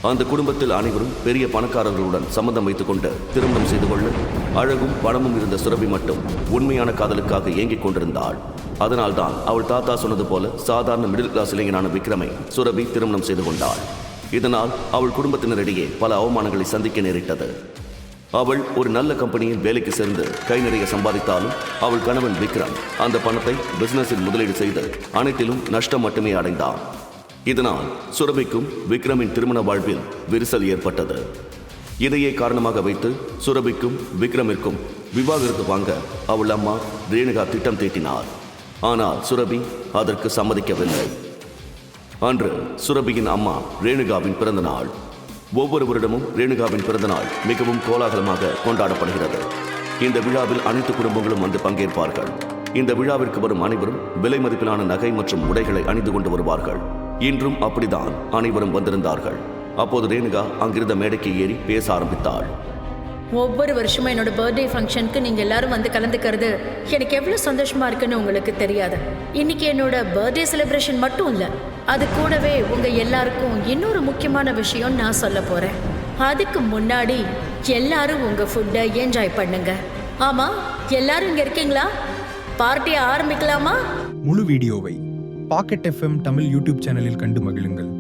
அந்த குடும்பத்தில் அனைவரும் பெரிய பணக்காரர்களுடன் சம்மந்தம் வைத்துக் கொண்டு திருமணம் செய்து கொள்ள அழகும் பணமும் இருந்த சுரபி மட்டும் உண்மையான காதலுக்காக ஏங்கிக் கொண்டிருந்தாள். அதனால்தான் அவள் தாத்தா சொன்னது போல சாதாரண மிடில் கிளாஸ் இளைஞனான விக்ரமை சுரபி திருமணம் செய்து கொண்டாள். இதனால் அவள் குடும்பத்தினரிடையே பல அவமானங்களை சந்திக்க நேரிட்டது. அவள் ஒரு நல்ல கம்பெனியில் வேலைக்கு சேர்ந்து கை நிறைய சம்பாதித்தாலும் அவள் கணவன் விக்ரம் அந்த பணத்தை பிசினஸில் முதலீடு செய்து அனைத்திலும் நஷ்டம் மட்டுமே அடைந்தான். இதனால் சுரபிக்கும் விக்ரமின் திருமண வாழ்வில் விரிசல் ஏற்பட்டது. இதையே காரணமாக வைத்து சுரபிக்கும் விக்ரமிற்கும் விவாகரத்து வாங்க அவள் அம்மா ரேணுகா திட்டம் தீட்டினார். ஆனால் சுரபி அதற்கு சம்மதிக்கவில்லை. அன்று சுரபியின் அம்மா ரேணுகாவின் பிறந்த நாள். ஒவ்வொரு வருடமும் ரேணுகாவின் பிறந்த நாள் மிகவும் கோலாகலமாக கொண்டாடப்படுகிறது. இந்த விழாவில் அனைத்து குடும்பங்களும் வந்து பங்கேற்பார்கள். இந்த விழாவிற்கு வரும் அனைவரும் விலை மதிப்பிலான நகை மற்றும் உடைகளை அணிந்து கொண்டு வருவார்கள். இன்றும் அப்படிதான் அனைவரும் வந்திருந்தார்கள். அப்போது ரேணுகா அங்கிருந்த மேடைக்கு ஏறி பேச ஆரம்பித்தாள். ஒவ்வொரு வருஷமும் என்னோட பர்த்டே ஃபங்க்ஷனுக்கு நீங்க எல்லாரும் வந்து கலந்துக்கிறது எனக்கு எவ்வளவு சந்தோஷமா இருக்குன்னு உங்களுக்கு தெரியாது. இன்னைக்கு என்னோட பர்த்டே செலிப்ரேஷன் மட்டும் இல்ல, அது கூடவே உங்க எல்லாருக்கும் இன்னொரு முக்கியமான விஷயம் நான் சொல்ல போறேன். அதுக்கு முன்னாடி எல்லாரும் உங்க ஃபுட்டை என்ஜாய் பண்ணுங்க. ஆமா, எல்லாரும் இங்க இருக்கீங்களா? பார்ட்டியை ஆரம்பிக்கலாமா? முழு வீடியோவை பாக்கெட் FM தமிழ் யூடியூப் சேனலில் கண்டு மகிழுங்கள்.